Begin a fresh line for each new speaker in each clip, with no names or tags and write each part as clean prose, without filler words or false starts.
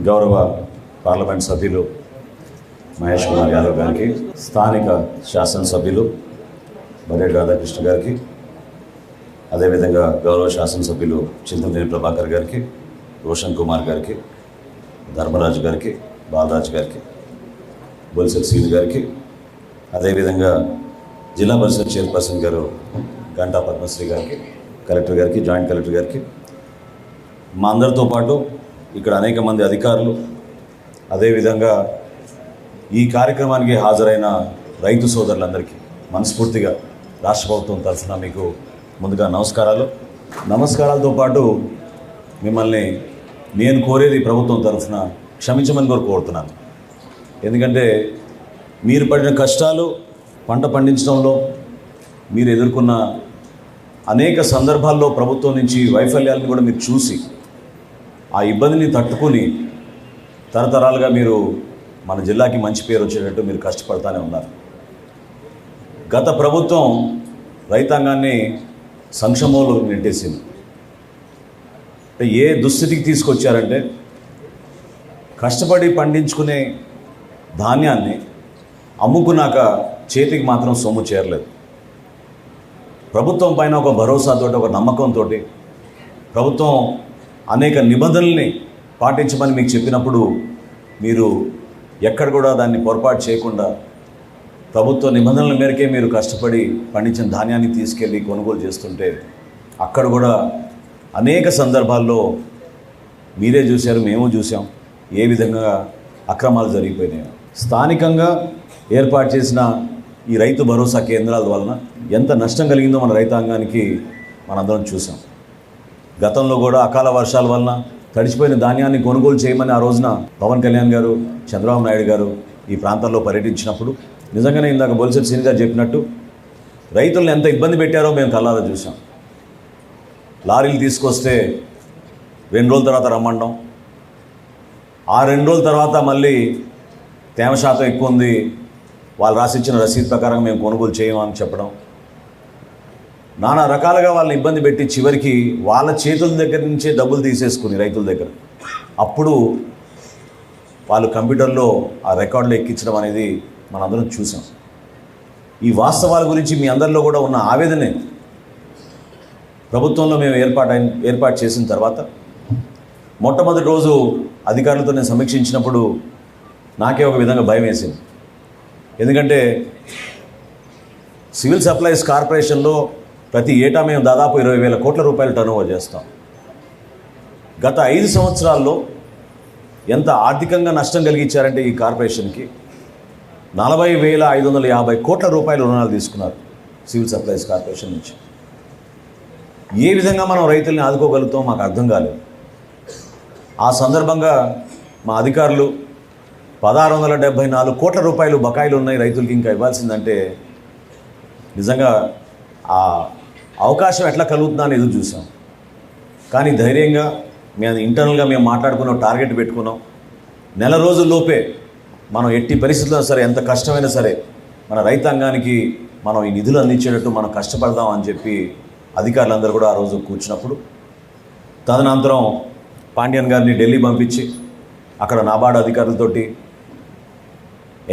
గౌరవ పార్లమెంట్ సభ్యులు మహేష్ కుమార్ యాదవ్ గారికి, స్థానిక శాసనసభ్యులు బడేటి రాధాకృష్ణ గారికి, అదేవిధంగా గౌరవ శాసనసభ్యులు చింతమనేని ప్రభాకర్ గారికి, రోషన్ కుమార్ గారికి, ధర్మరాజు గారికి, బాలరాజు గారికి, బొలిశెట్టి శ్రీను గారికి, అదేవిధంగా జిల్లా పరిషత్ చైర్పర్సన్ గారు గంటా పద్మశ్రీ గారికి, కలెక్టర్ గారికి, జాయింట్ కలెక్టర్ గారికి, మా అందరితో పాటు ఇక్కడ అనేక మంది అధికారులు, అదేవిధంగా ఈ కార్యక్రమానికి హాజరైన రైతు సోదరులందరికీ మనస్ఫూర్తిగా రాష్ట్ర ప్రభుత్వం తరఫున మీకు ముందుగా నమస్కారాలతో పాటు మిమ్మల్ని నేను కోరేది ప్రభుత్వం తరఫున క్షమించమని కోరుతున్నాను. ఎందుకంటే మీరు పడిన కష్టాలు, పంట పండించడంలో మీరు ఎదుర్కొన్న అనేక సందర్భాల్లో ప్రభుత్వం నుంచి వైఫల్యాలను కూడా మీరు చూసి ఆ ఇబ్బందిని తట్టుకుని తరతరాలుగా మీరు మన జిల్లాకి మంచి పేరు వచ్చేటట్టు మీరు కష్టపడతానే ఉన్నారు. గత ప్రభుత్వం రైతాంగాన్ని సంక్షోభంలో నెట్టేసింది. ఏ దుస్థితికి తీసుకొచ్చారంటే కష్టపడి పండించుకునే ధాన్యాన్ని అమ్ముకున్నాక చేతికి మాత్రం సొమ్ము చేరలేదు. ప్రభుత్వం పైన ఒక భరోసాతో, ఒక నమ్మకంతో ప్రభుత్వం అనేక నిబంధనల్ని పాటించమని మీకు చెప్పినప్పుడు మీరు ఎక్కడ కూడా దాన్ని పొరపాటు చేయకుండా ప్రభుత్వ నిబంధనల మేరకే మీరు కష్టపడి పండించిన ధాన్యాన్ని తీసుకెళ్ళి కొనుగోలు చేస్తుంటే అక్కడ కూడా అనేక సందర్భాల్లో మీరే చూశారు, మేము చూసాం ఏ విధంగా అక్రమాలు జరిగిపోయినాయి. స్థానికంగా ఏర్పాటు చేసిన ఈ రైతు భరోసా కేంద్రాల వలన ఎంత నష్టం కలిగిందో మన రైతాంగానికి మనందరం చూసాం. గతంలో కూడా అకాల వర్షాల వలన తడిచిపోయిన ధాన్యాన్ని కొనుగోలు చేయమని ఆ రోజున పవన్ కళ్యాణ్ గారు, చంద్రబాబు నాయుడు గారు ఈ ప్రాంతాల్లో పర్యటించినప్పుడు నిజంగానే ఇందాక బొలిశెట్టి శ్రీను గారు చెప్పినట్టు రైతులను ఎంత ఇబ్బంది పెట్టారో మేము కళ్ళారా చూసాం. లారీలు తీసుకొస్తే 2 రోజుల తర్వాత రమ్మండం, ఆ 2 రోజుల తర్వాత మళ్ళీ తేమ శాతం ఎక్కువ ఉంది, వాళ్ళు రాసిచ్చిన రసీదు ప్రకారం మేము కొనుగోలు చేయమని చెప్పడం, నానా రకాలుగా వాళ్ళని ఇబ్బంది పెట్టి చివరికి వాళ్ళ చేతుల దగ్గర నుంచే డబ్బులు తీసేసుకుని రైతుల దగ్గర అప్పుడు వాళ్ళు కంప్యూటర్లో ఆ రికార్డులు ఎక్కించడం అనేది మనందరం చూసాం. ఈ వాస్తవాల గురించి మీ అందరిలో కూడా ఉన్న ఆవేదనే ప్రభుత్వంలో మేము ఏర్పాటు చేసిన తర్వాత మొట్టమొదటి రోజు అధికారులతో నేను సమీక్షించినప్పుడు నాకే ఒక విధంగా భయం వేసింది. ఎందుకంటే సివిల్ సప్లైస్ కార్పొరేషన్లో ప్రతి ఏటా మేము దాదాపు 20,000 కోట్ల రూపాయలు టర్నోవర్ చేస్తాం. గత 5 సంవత్సరాల్లో ఎంత ఆర్థికంగా నష్టం కలిగించారంటే ఈ కార్పొరేషన్కి 40,550 కోట్ల రూపాయల రుణాలు తీసుకున్నారు సివిల్ సప్లైస్ కార్పొరేషన్ నుంచి. ఏ విధంగా మనం రైతుల్ని ఆదుకోగలుగుతాం మాకు అర్థం కాలేదు. ఆ సందర్భంగా మా అధికారులు 1,674 కోట్ల రూపాయలు బకాయిలు ఉన్నాయి రైతులకి ఇంకా ఇవ్వాల్సిందంటే నిజంగా ఆ అవకాశం ఎట్లా కలుగుతుందా అని ఎదురు చూసాం. కానీ ధైర్యంగా మేము ఇంటర్నల్గా మేము మాట్లాడుకున్నాం, టార్గెట్ పెట్టుకున్నాం. నెల రోజుల్లోపే మనం ఎట్టి పరిస్థితుల్లో సరే, ఎంత కష్టమైనా సరే మన రైతాంగానికి మనం ఈ నిధులు అందించేటట్టు మనం కష్టపడదాం అని చెప్పి అధికారులందరూ కూడా ఆ రోజు కూర్చున్నప్పుడు తదనంతరం పాండ్యన్ గారిని ఢిల్లీ పంపించి అక్కడ నాబార్డు అధికారులతోటి,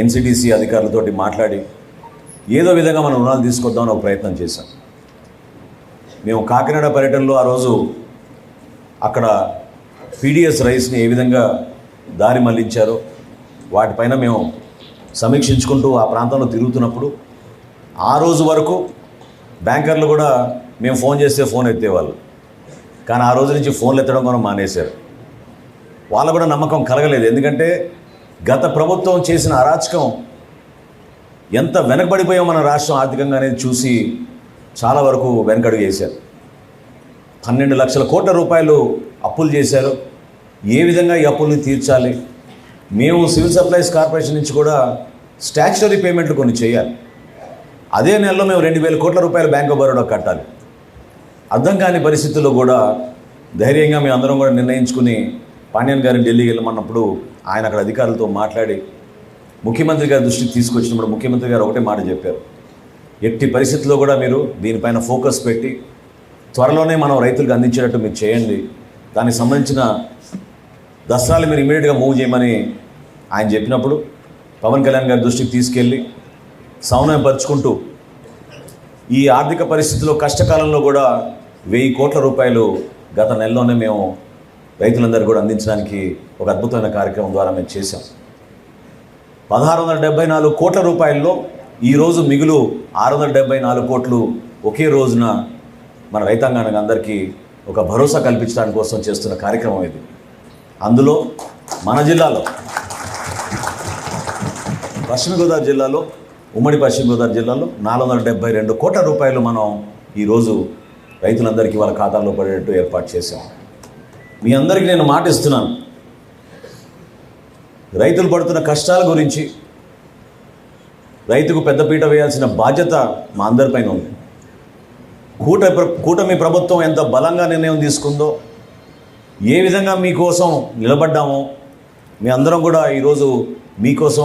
ఎన్సిడిసి అధికారులతోటి మాట్లాడి ఏదో విధంగా మనం రుణాలు తీసుకొద్దామని ఒక ప్రయత్నం చేశాం. మేము కాకినాడ పర్యటనలో ఆ రోజు అక్కడ పీడిఎస్ రైస్ని ఏ విధంగా దారి మళ్లించారో వాటిపైన మేము సమీక్షించుకుంటూ ఆ ప్రాంతంలో తిరుగుతున్నప్పుడు ఆ రోజు వరకు బ్యాంకర్లు కూడా మేము ఫోన్ చేస్తే ఫోన్ ఎత్తేవాళ్ళు. కానీ ఆ రోజు నుంచి ఫోన్లు ఎత్తడం మనం మానేశారు. వాళ్ళకు కూడా నమ్మకం కలగలేదు. ఎందుకంటే గత ప్రభుత్వం చేసిన అరాచకం ఎంత వెనకబడిపోయాం మన రాష్ట్రం ఆర్థికంగా అనేది చూసి చాలా వరకు వెనకడుగు వేశారు. 12 లక్షల కోట్ల రూపాయలు అప్పులు చేశారు. ఏ విధంగా ఈ అప్పుల్ని తీర్చాలి? మేము సివిల్ సప్లైస్ కార్పొరేషన్ నుంచి కూడా స్టాచ్యుటరీ పేమెంట్లు కొన్ని చేయాలి. అదే నెలలో మేము 2,000 కోట్ల రూపాయలు బ్యాంక్ ఆఫ్ బరోడా కట్టాలి. అర్థం కాని పరిస్థితుల్లో కూడా ధైర్యంగా మేము అందరం కూడా నిర్ణయించుకుని పాండ్యన్ గారిని ఢిల్లీకి వెళ్ళమన్నప్పుడు ఆయన అక్కడ అధికారులతో మాట్లాడి ముఖ్యమంత్రి గారి దృష్టికి తీసుకొచ్చినప్పుడు ముఖ్యమంత్రి గారు ఒకటే మాట చెప్పారు, ఎట్టి పరిస్థితుల్లో కూడా మీరు దీనిపైన ఫోకస్ పెట్టి త్వరలోనే మనం రైతులకు అందించేటట్టు మీరు చేయండి. దానికి సంబంధించిన దసరాలు మీరు ఇమీడియట్గా మూవ్ చేయమని ఆయన చెప్పినప్పుడు పవన్ కళ్యాణ్ గారి దృష్టికి తీసుకెళ్ళి సమన్వయపరుచుకుంటూ ఈ ఆర్థిక పరిస్థితుల్లో కష్టకాలంలో కూడా 1000 కోట్ల రూపాయలు గత నెలలోనే మేము రైతులందరూ కూడా అందించడానికి ఒక అద్భుతమైన కార్యక్రమం ద్వారా మేము చేశాం. 1674 కోట్ల రూపాయల్లో ఈరోజు మిగులు 674 కోట్లు ఒకే రోజున మన రైతాంగానికి అందరికీ ఒక భరోసా కల్పించడానికి కోసం చేస్తున్న కార్యక్రమం ఇది. అందులో మన జిల్లాలో పశ్చిమ గోదావరి జిల్లాలో ఉమ్మడి పశ్చిమ గోదావరి జిల్లాలో 472 కోట్ల రూపాయలు మనం ఈరోజు రైతులందరికీ వాళ్ళ ఖాతాల్లో పడేటట్టు ఏర్పాటు చేశాం. మీ అందరికీ నేను మాట ఇస్తున్నాను, రైతులు పడుతున్న కష్టాల గురించి రైతుకు పెద్దపీట వేయాల్సిన బాధ్యత మా అందరిపైన ఉంది. కూటమి ప్రభుత్వం ఎంత బలంగా నిర్ణయం తీసుకుందో, ఏ విధంగా మీకోసం నిలబడ్డామో, మీ అందరం కూడా ఈరోజు మీకోసం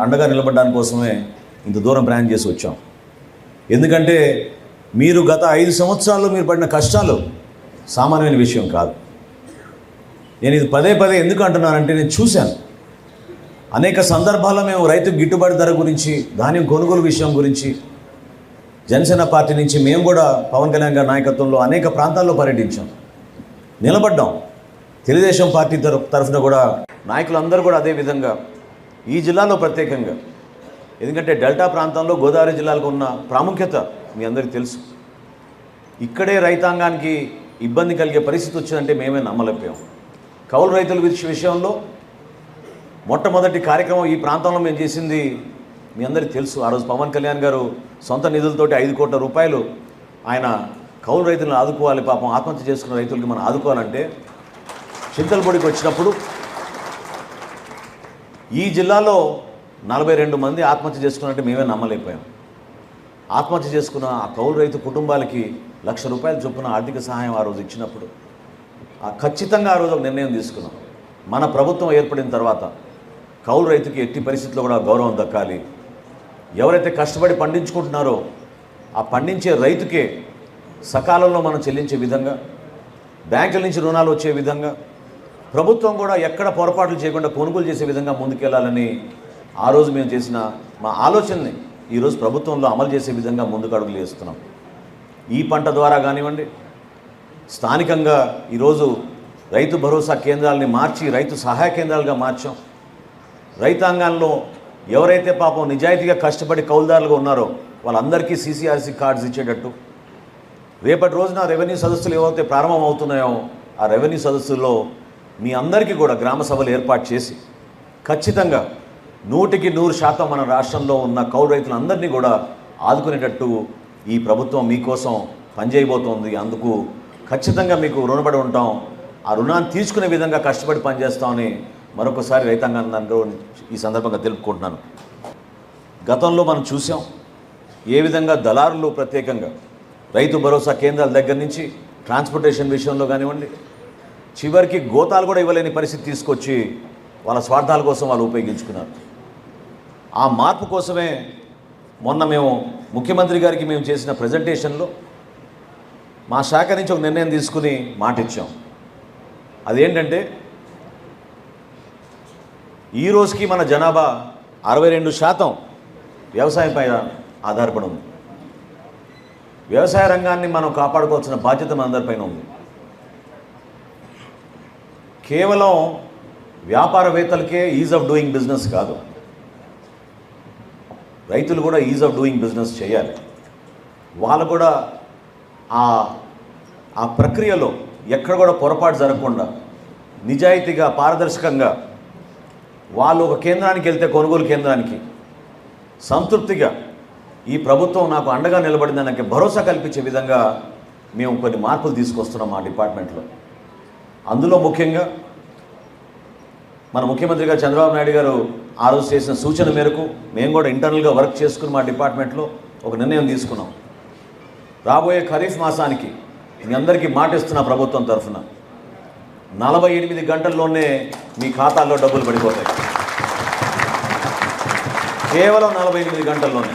అండగా నిలబడడానికి కోసమే ఇంత దూరం ప్రయాణం చేసి వచ్చాం. ఎందుకంటే మీరు గత 5 సంవత్సరాల్లో మీరు పడిన కష్టాలు సామాన్యమైన విషయం కాదు. నేను ఇది పదే ఎందుకు అంటున్నానంటే, నేను చూశాను అనేక సందర్భాల్లో మేము రైతుకు గిట్టుబాటు ధర గురించి, ధాన్యం కొనుగోలు విషయం గురించి జనసేన పార్టీ నుంచి మేము కూడా పవన్ కళ్యాణ్ గారి నాయకత్వంలో అనేక ప్రాంతాల్లో పర్యటించాం, నిలబడ్డాం. తెలుగుదేశం పార్టీ తరఫున కూడా నాయకులందరూ కూడా అదేవిధంగా ఈ జిల్లాలో ప్రత్యేకంగా, ఎందుకంటే డెల్టా ప్రాంతంలో గోదావరి జిల్లాలకు ఉన్న ప్రాముఖ్యత మీ అందరికీ తెలుసు. ఇక్కడే రైతాంగానికి ఇబ్బంది కలిగే పరిస్థితి వచ్చిందంటే మేమే నమ్మలేకపోయాం. కౌలు రైతుల విషయంలో మొట్టమొదటి కార్యక్రమం ఈ ప్రాంతంలో మేము చేసింది మీ అందరికీ తెలుసు. ఆ రోజు పవన్ కళ్యాణ్ గారు సొంత నిధులతోటి 5 కోట్ల రూపాయలు ఆయన కౌలు రైతులను ఆదుకోవాలి, పాపం ఆత్మహత్య చేసుకున్న రైతులకి మనం ఆదుకోవాలంటే చింతలపూడికి వచ్చినప్పుడు ఈ జిల్లాలో 42 మంది ఆత్మహత్య చేసుకున్నట్టే మేమే నమ్మలేకపోయాం. ఆత్మహత్య చేసుకున్న ఆ కౌలు రైతు కుటుంబాలకి 1,00,000 రూపాయల చొప్పున ఆర్థిక సహాయం ఆ రోజు ఇచ్చినప్పుడు ఖచ్చితంగా ఆ రోజు ఒక నిర్ణయం తీసుకున్నాం. మన ప్రభుత్వం ఏర్పడిన తర్వాత కౌలు రైతుకి ఎట్టి పరిస్థితుల్లో కూడా గౌరవం దక్కాలి. ఎవరైతే కష్టపడి పండించుకుంటున్నారో ఆ పండించే రైతుకే సకాలంలో మనం చెల్లించే విధంగా, బ్యాంకుల నుంచి రుణాలు వచ్చే విధంగా, ప్రభుత్వం కూడా ఎక్కడ పొరపాట్లు చేయకుండా కొనుగోలు చేసే విధంగా ముందుకెళ్లాలని ఆ రోజు మేము చేసిన మా ఆలోచనని ఈరోజు ప్రభుత్వంలో అమలు చేసే విధంగా ముందుకు అడుగులు వేస్తున్నాం. ఈ పంట ద్వారా కానివ్వండి, స్థానికంగా ఈరోజు రైతు భరోసా కేంద్రాలని మార్చి రైతు సహాయ కేంద్రాలుగా మార్చాం. రైతాంగంలో ఎవరైతే పాపం నిజాయితీగా కష్టపడి కౌలుదారులుగా ఉన్నారో వాళ్ళందరికీ CCRC కార్డ్స్ ఇచ్చేటట్టు, రేపటి రోజున రెవెన్యూ సదస్సులు ఏవైతే ప్రారంభం అవుతున్నాయో ఆ రెవెన్యూ సదస్సుల్లో మీ అందరికీ కూడా గ్రామ సభలు ఏర్పాటు చేసి ఖచ్చితంగా 100% మన రాష్ట్రంలో ఉన్న కౌలు రైతులందరినీ కూడా ఆదుకునేటట్టు ఈ ప్రభుత్వం మీకోసం పనిచేయబోతోంది. అందుకు ఖచ్చితంగా మీకు రుణపడి ఉంటాం. ఆ రుణాన్ని తీసుకునే విధంగా కష్టపడి పనిచేస్తామని మరొకసారి రైతాంగాన్ని ఈ సందర్భంగా తెలుపుకుంటున్నాను. గతంలో మనం చూసాం ఏ విధంగా దళారులు ప్రత్యేకంగా రైతు భరోసా కేంద్రాల దగ్గర నుంచి ట్రాన్స్పోర్టేషన్ విషయంలో కానివ్వండి, చివరికి గోతాలు కూడా ఇవ్వలేని పరిస్థితి తీసుకొచ్చి వాళ్ళ స్వార్థాల కోసం వాళ్ళు ఉపయోగించుకున్నారు. ఆ మార్పు కోసమే మొన్న మేము ముఖ్యమంత్రి గారికి మేము చేసిన ప్రజెంటేషన్లో మా శాఖ నుంచి ఒక నిర్ణయం తీసుకుని మాట ఇచ్చాం. అదేంటంటే ఈ రోజుకి మన జనాభా 62% వ్యవసాయం పైన ఆధారపడి ఉంది. వ్యవసాయ రంగాన్ని మనం కాపాడుకోవాల్సిన బాధ్యత మనందరిపైన ఉంది. కేవలం వ్యాపారవేత్తలకే ఈజ్ ఆఫ్ డూయింగ్ బిజినెస్ కాదు, రైతులు కూడా ఈజ్ ఆఫ్ డూయింగ్ బిజినెస్ చేయాలి. వాళ్ళు కూడా ఆ ప్రక్రియలో ఎక్కడ కూడా పొరపాటు జరగకుండా నిజాయితీగా పారదర్శకంగా వాళ్ళు ఒక కేంద్రానికి వెళ్తే కొనుగోలు కేంద్రానికి సంతృప్తిగా ఈ ప్రభుత్వం నాకు అండగా నిలబడిందని భరోసా కల్పించే విధంగా మేము కొన్ని మార్పులు తీసుకొస్తున్నాం మా డిపార్ట్మెంట్లో. అందులో ముఖ్యంగా మన ముఖ్యమంత్రి గారు చంద్రబాబు నాయుడు గారు ఆ రోజు చేసిన సూచన మేరకు మేము కూడా ఇంటర్నల్గా వర్క్ చేసుకుని మా డిపార్ట్మెంట్లో ఒక నిర్ణయం తీసుకున్నాం. రాబోయే ఖరీఫ్ మాసానికి మీ అందరికీ మాట ఇస్తున్న ప్రభుత్వం తరఫున 48 గంటల్లోనే మీ ఖాతాల్లో డబ్బులు పడిపోతాయి. కేవలం 48 గంటల్లోనే.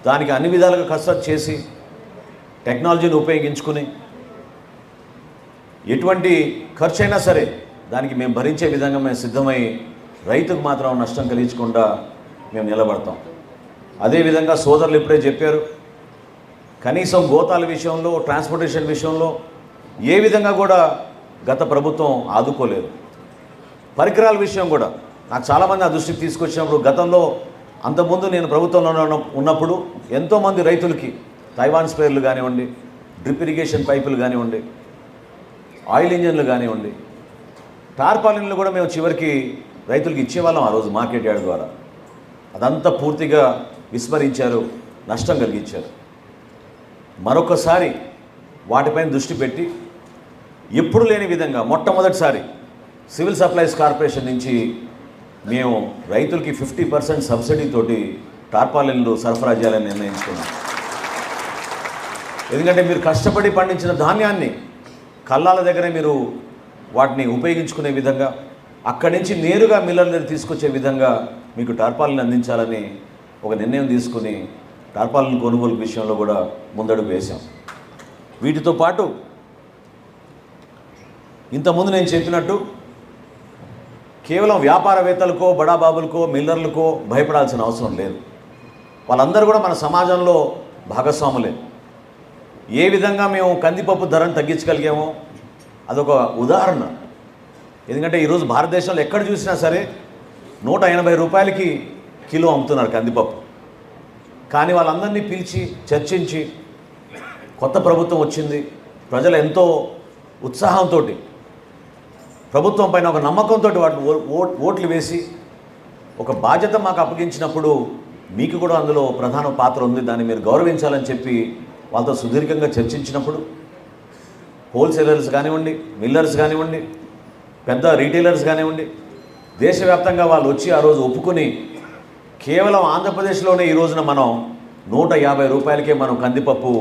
దానికి అన్ని విధాలుగా కసరత్తు చేసి టెక్నాలజీని ఉపయోగించుకుని ఎటువంటి ఖర్చు అయినా సరే దానికి మేము భరించే విధంగా మేము సిద్ధమై రైతుకు మాత్రం నష్టం కలిగించకుండా మేము నిలబడతాం. అదేవిధంగా సోదరులు ఇప్పుడే చెప్పారు, కనీసం గోతాల విషయంలో, ట్రాన్స్పోర్టేషన్ విషయంలో ఏ విధంగా కూడా గత ప్రభుత్వం ఆదుకోలేదు. పరికరాల విషయం కూడా నాకు చాలామంది ఆ దృష్టికి తీసుకొచ్చినప్పుడు, గతంలో అంతకుముందు నేను ప్రభుత్వంలో ఉన్నప్పుడు ఎంతోమంది రైతులకి తైవాన్ స్ప్రేయర్లు కానివ్వండి, డ్రిప్ ఇరిగేషన్ పైపులు కానివ్వండి, ఆయిల్ ఇంజన్లు కానివ్వండి, టార్పాలిన్లు కూడా మేము చివరికి రైతులకు ఇచ్చేవాళ్ళం ఆ రోజు మార్కెట్ యార్డ్ ద్వారా. అదంతా పూర్తిగా విస్మరించారు, నష్టం కలిగించారు. మరొకసారి వాటిపైన దృష్టి పెట్టి ఎప్పుడు లేని విధంగా మొట్టమొదటిసారి సివిల్ సప్లైస్ కార్పొరేషన్ నుంచి మేము రైతులకి 50% సబ్సిడీతోటి టార్పాలిన్లు సరఫరా చేయాలని నిర్ణయించుకున్నాం. ఎందుకంటే మీరు కష్టపడి పండించిన ధాన్యాన్ని కల్లాల దగ్గరే మీరు వాటిని ఉపయోగించుకునే విధంగా, అక్కడి నుంచి నేరుగా మిల్లర్ల దగ్గర తీసుకొచ్చే విధంగా మీకు టార్పాలిన్ అందించాలని ఒక నిర్ణయం తీసుకుని టార్పాలిన్ కొనుగోలు విషయంలో కూడా ముందడుగు వేశాం. వీటితో పాటు ఇంతకుముందు నేను చెప్పినట్టు కేవలం వ్యాపారవేత్తలకో, బడాబాబులకో, మిల్లర్లకో భయపడాల్సిన అవసరం లేదు. వాళ్ళందరూ కూడా మన సమాజంలో భాగస్వాములే. ఏ విధంగా మేము కందిపప్పు ధరను తగ్గించగలిగామో అదొక ఉదాహరణ. ఎందుకంటే ఈరోజు భారతదేశంలో ఎక్కడ చూసినా సరే 180 రూపాయలకి కిలో అమ్ముతున్నారు కందిపప్పు. కానీ వాళ్ళందరినీ పిలిచి చర్చించి కొత్త ప్రభుత్వం వచ్చింది, ప్రజలు ఎంతో ఉత్సాహంతో ప్రభుత్వం పైన ఒక నమ్మకంతో వాటిని ఓట్లు వేసి ఒక బాధ్యత మాకు అప్పగించినప్పుడు మీకు కూడా అందులో ప్రధాన పాత్ర ఉంది, దాన్ని మీరు గౌరవించాలని చెప్పి వాళ్ళతో సుదీర్ఘంగా చర్చించినప్పుడు హోల్సేలర్స్ కానివ్వండి, మిల్లర్స్ కానివ్వండి, పెద్ద రీటైలర్స్ కానివ్వండి, దేశవ్యాప్తంగా వాళ్ళు వచ్చి ఆ రోజు ఒప్పుకుని కేవలం ఆంధ్రప్రదేశ్లోనే ఈ రోజున మనం 150 రూపాయలకే మనం కందిపప్పు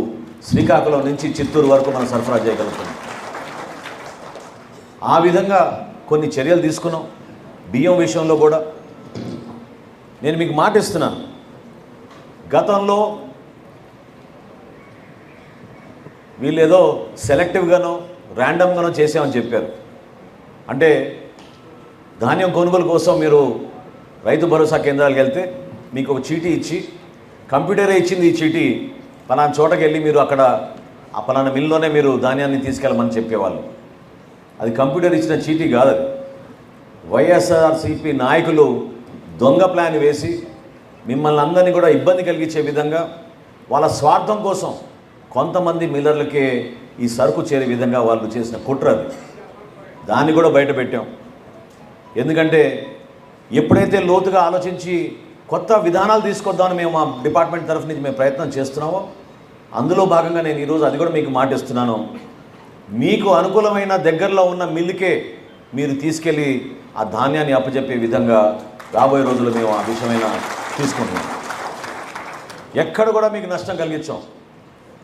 శ్రీకాకుళం నుంచి చిత్తూరు వరకు మనం సరఫరా చేయగలుగుతున్నాం. ఆ విధంగా కొన్ని చర్యలు తీసుకున్నాం. బియ్యం విషయంలో కూడా నేను మీకు మాట ఇస్తున్నాను, గతంలో వీళ్ళు ఏదో సెలెక్టివ్గానో ర్యాండమ్గానో చేసామని చెప్పారు. అంటే ధాన్యం కొనుగోలు కోసం మీరు రైతు భరోసా కేంద్రాలకు వెళ్తే మీకు ఒక చీటీ ఇచ్చి, కంప్యూటరే ఇచ్చింది ఈ చీటీ, పలానా చోటకి వెళ్ళి మీరు అక్కడ ఆ పలానా మిల్లులోనే మీరు ధాన్యాన్ని తీసుకెళ్ళమని చెప్పేవాళ్ళు. అది కంప్యూటర్ ఇచ్చిన చీటీ కాదు. అది వైఎస్ఆర్సీపీ నాయకులు దొంగ ప్లాన్ వేసి మిమ్మల్ని అందరినీ కూడా ఇబ్బంది కలిగించే విధంగా వాళ్ళ స్వార్థం కోసం కొంతమంది మిల్లర్లకే ఈ సరుకు చేరే విధంగా వాళ్ళు చేసిన కుట్ర అది. దాన్ని కూడా బయట పెట్టాం. ఎందుకంటే ఎప్పుడైతే లోతుగా ఆలోచించి కొత్త విధానాలు తీసుకొద్దామని మేము మా డిపార్ట్మెంట్ తరఫు నుంచి మేము ప్రయత్నం చేస్తున్నామో అందులో భాగంగా నేను ఈరోజు అది కూడా మీకు మాటిస్తున్నాను. మీకు అనుకూలమైన దగ్గరలో ఉన్న మిల్లుకే మీరు తీసుకెళ్ళి ఆ ధాన్యాన్ని అప్పచెప్పే విధంగా రాబోయే రోజుల్లో మేము ఆ విషయమైన తీసుకుంటున్నాం. ఎక్కడ కూడా మీకు నష్టం కలిగించాం,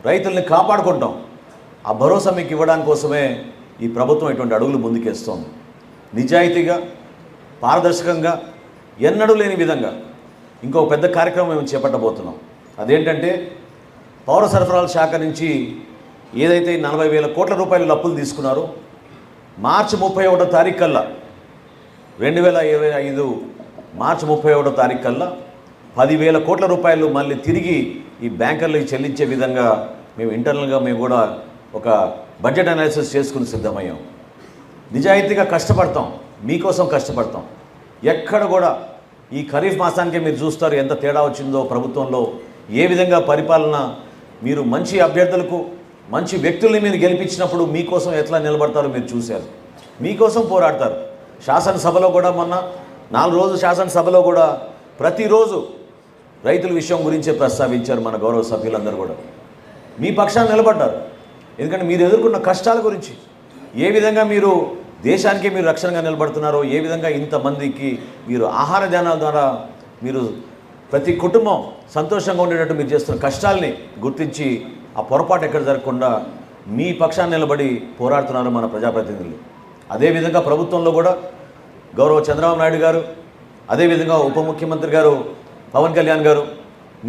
రైతుల్ని కాపాడుకుంటాం. ఆ భరోసా మీకు ఇవ్వడానికి కోసమే ఈ ప్రభుత్వం ఇటువంటి అడుగులు ముందుకేస్తోంది. నిజాయితీగా, పారదర్శకంగా, ఎన్నడూ లేని విధంగా ఇంకో పెద్ద కార్యక్రమం మేము చేపట్టబోతున్నాం. అదేంటంటే పౌర సరఫరాల శాఖ నుంచి ఏదైతే 40,000 కోట్ల రూపాయలు అప్పులు తీసుకున్నారో మార్చి 31వ తారీఖు కల్లా 2025 మార్చి 31వ తారీఖు కల్లా 10,000 కోట్ల రూపాయలు మళ్ళీ తిరిగి ఈ బ్యాంకర్లకు చెల్లించే విధంగా మేము ఇంటర్నల్గా మేము కూడా ఒక బడ్జెట్ అనాలిసిస్ చేసుకుని సిద్ధమయ్యాం. నిజాయితీగా కష్టపడతాం, మీకోసం కష్టపడతాం. ఎక్కడ కూడా ఈ ఖరీఫ్ మాసానికే మీరు చూస్తారు ఎంత తేడా వచ్చిందో ప్రభుత్వంలో. ఏ విధంగా పరిపాలన, మీరు మంచి అభ్యర్థులకు మంచి వ్యక్తుల్ని మీరు గెలిపించినప్పుడు మీకోసం ఎట్లా నిలబడతారో మీరు చూశారు. మీకోసం పోరాడతారు. శాసనసభలో కూడా మొన్న 4 రోజులు శాసనసభలో కూడా ప్రతిరోజు రైతుల విషయం గురించే ప్రస్తావించారు మన గౌరవ సభ్యులందరూ కూడా. మీ పక్షాన్ని నిలబడ్డారు. ఎందుకంటే మీరు ఎదుర్కొన్న కష్టాల గురించి, ఏ విధంగా మీరు దేశానికే మీరు రక్షణగా నిలబడుతున్నారో, ఏ విధంగా ఇంతమందికి మీరు ఆహార ధాన్యాల ద్వారా మీరు ప్రతి కుటుంబం సంతోషంగా ఉండేటట్టు మీరు చేస్తున్న కష్టాలని గుర్తించి ఆ పొరపాటు ఎక్కడ జరగకుండా మీ పక్షాన్ని నిలబడి పోరాడుతున్నారు మన ప్రజాప్రతినిధులు. అదేవిధంగా ప్రభుత్వంలో కూడా గౌరవ చంద్రబాబు నాయుడు గారు, అదేవిధంగా ఉప ముఖ్యమంత్రి గారు పవన్ కళ్యాణ్ గారు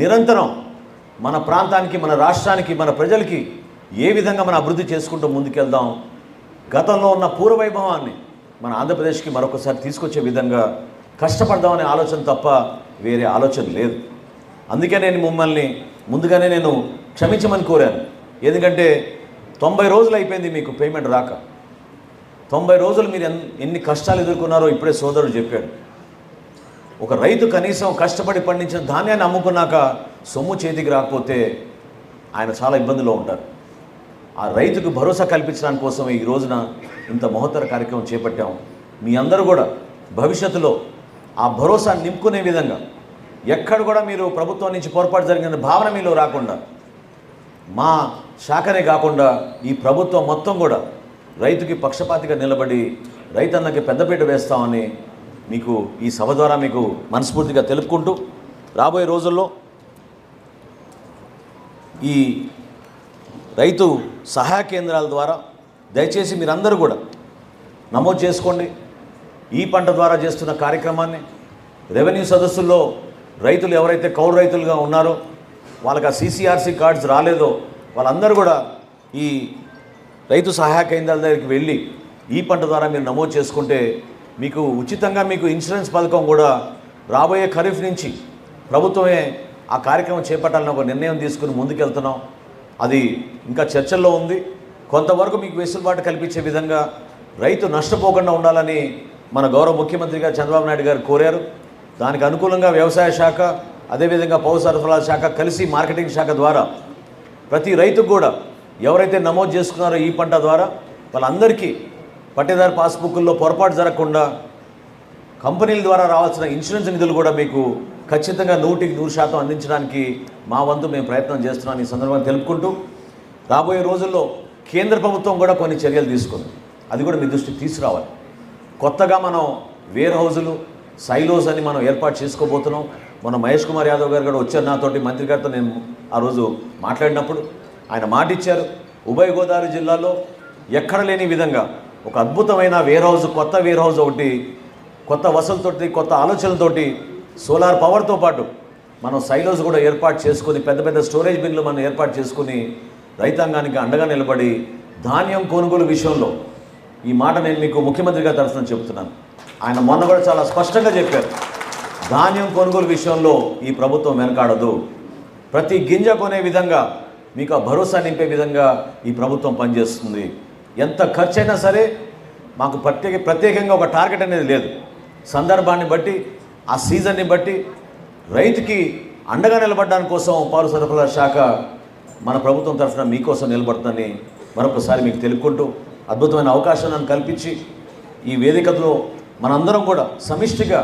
నిరంతరం మన ప్రాంతానికి, మన రాష్ట్రానికి, మన ప్రజలకి ఏ విధంగా మనం అభివృద్ధి చేసుకుంటూ ముందుకెళ్దాం, గతంలో ఉన్న పూర్వవైభవాన్ని మన ఆంధ్రప్రదేశ్కి మరొకసారి తీసుకొచ్చే విధంగా కష్టపడదామనే ఆలోచన తప్ప వేరే ఆలోచన లేదు. అందుకే నేను మిమ్మల్ని ముందుగానే నేను క్షమించమని కోరాను. ఎందుకంటే 90 రోజులు అయిపోయింది మీకు పేమెంట్ రాక. 90 రోజులు మీరు ఎన్ని కష్టాలు ఎదుర్కొన్నారో ఇప్పుడే సోదరుడు చెప్పాడు. ఒక రైతు కనీసం కష్టపడి పండించిన ధాన్యాన్ని అమ్ముకున్నాక సొమ్ము చేతికి రాకపోతే ఆయన చాలా ఇబ్బందిలో ఉంటారు. ఆ రైతుకు భరోసా కల్పించడానికి కోసం ఈ రోజున ఇంత మహత్తర కార్యక్రమం చేపట్టాం. మీ అందరూ కూడా భవిష్యత్తులో ఆ భరోసా నింపుకునే విధంగా ఎక్కడ కూడా మీరు ప్రభుత్వం నుంచి పొరపాటు జరిగిన భావన మీలో రాకుండా, మా శాఖనే కాకుండా ఈ ప్రభుత్వం మొత్తం కూడా రైతుకి పక్షపాతిగా నిలబడి రైతన్నకి పెద్దపీట వేస్తామని మీకు ఈ సభ ద్వారా మీకు మనస్ఫూర్తిగా తెలుపుకుంటూ, రాబోయే రోజుల్లో ఈ రైతు సహాయ కేంద్రాల ద్వారా దయచేసి మీరందరూ కూడా నమోదు చేసుకోండి. ఈ పంట ద్వారా చేస్తున్న కార్యక్రమాన్ని రెవెన్యూ సదస్సుల్లో రైతులు ఎవరైతే కౌలు రైతులుగా ఉన్నారో, వాళ్ళకి ఆ CCRC కార్డ్స్ రాలేదో వాళ్ళందరూ కూడా ఈ రైతు సహాయ కేంద్రాల దగ్గరికి వెళ్ళి ఈ పంట ద్వారా మీరు నమోదు చేసుకుంటే మీకు ఉచితంగా మీకు ఇన్సూరెన్స్ పథకం కూడా రాబోయే ఖరీఫ్ నుంచి ప్రభుత్వమే ఆ కార్యక్రమం చేపట్టాలని ఒక నిర్ణయం తీసుకుని ముందుకెళ్తున్నాం. అది ఇంకా చర్చల్లో ఉంది. కొంతవరకు మీకు వెసులుబాటు కల్పించే విధంగా రైతు నష్టపోకుండా ఉండాలని మన గౌరవ ముఖ్యమంత్రి గారు చంద్రబాబు నాయుడు గారు కోరారు. దానికి అనుకూలంగా వ్యవసాయ శాఖ, అదేవిధంగా పౌర సరఫరాల శాఖ కలిసి మార్కెటింగ్ శాఖ ద్వారా ప్రతి రైతుకు కూడా ఎవరైతే నమోదు చేసుకున్నారో ఈ పంట ద్వారా వాళ్ళందరికీ పట్టేదారు పాస్బుక్ల్లో పొరపాటు జరగకుండా కంపెనీల ద్వారా రావాల్సిన ఇన్సూరెన్స్ నిధులు కూడా మీకు ఖచ్చితంగా 100% అందించడానికి మా వంతు మేము ప్రయత్నం చేస్తున్నాం. ఈ సందర్భంగా తెలుపుకుంటూ, రాబోయే రోజుల్లో కేంద్ర ప్రభుత్వం కూడా కొన్ని చర్యలు తీసుకుంది. అది కూడా మీ దృష్టికి తీసుకురావాలి. కొత్తగా మనం వేర్ హౌజులు, సైలోస్ అని మనం ఏర్పాటు చేసుకోబోతున్నాం. మన మహేష్ కుమార్ యాదవ్ గారు కూడా వచ్చారు నాతోటి, మంత్రి గారితో నేను ఆ రోజు మాట్లాడినప్పుడు ఆయన మాట ఇచ్చారు. ఉభయ గోదావరి జిల్లాలో ఎక్కడ లేని విధంగా ఒక అద్భుతమైన వేర్ హౌజ్, కొత్త వేర్ హౌజ్ ఒకటి, కొత్త వసతులతోటి, కొత్త ఆలోచనలతోటి, సోలార్ పవర్తో పాటు మనం సైలోస్ కూడా ఏర్పాటు చేసుకుని పెద్ద పెద్ద స్టోరేజ్ బిన్లు మనం ఏర్పాటు చేసుకుని రైతాంగానికి అండగా నిలబడి ధాన్యం కొనుగోలు విషయంలో ఈ మాట నేను మీకు ముఖ్యమంత్రి గారి తరఫున చెప్తున్నాను. ఆయన మొన్న కూడా చాలా స్పష్టంగా చెప్పారు, ధాన్యం కొనుగోలు విషయంలో ఈ ప్రభుత్వం వెనకాడదు. ప్రతి గింజ కొనే విధంగా మీకు ఆ భరోసా నింపే విధంగా ఈ ప్రభుత్వం పనిచేస్తుంది. ఎంత ఖర్చు అయినా సరే మాకు ప్రత్యేకంగా ఒక టార్గెట్ అనేది లేదు. సందర్భాన్ని బట్టి, ఆ సీజన్ని బట్టి రైతుకి అండగా నిలబడడానికి కోసం పౌర సరఫరాల శాఖ మన ప్రభుత్వం తరఫున మీకోసం నిలబడుతుందని మరొకసారి మీకు తెలుపుకుంటూ, అద్భుతమైన అవకాశాలను కల్పించి ఈ వేదికలో మనందరం కూడా సమిష్టిగా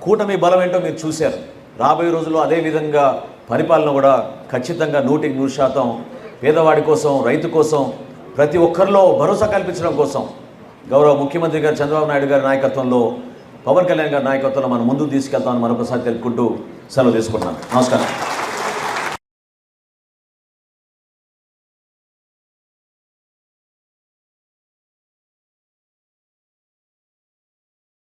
కూటమి బలం ఏంటో మీరు చూశారు. రాబోయే రోజుల్లో అదేవిధంగా పరిపాలన కూడా ఖచ్చితంగా 100% పేదవాడి కోసం, రైతు కోసం, ప్రతి ఒక్కరిలో భరోసా కల్పించడం కోసం గౌరవ ముఖ్యమంత్రి గారు చంద్రబాబు నాయుడు గారి నాయకత్వంలో, పవన్ కళ్యాణ్ గారి నాయకత్వంలో మనం ముందుకు తీసుకెళ్తామని మరొకసారి తెలుపుకుంటూ సెలవు తీసుకుంటున్నాను. నమస్కారం.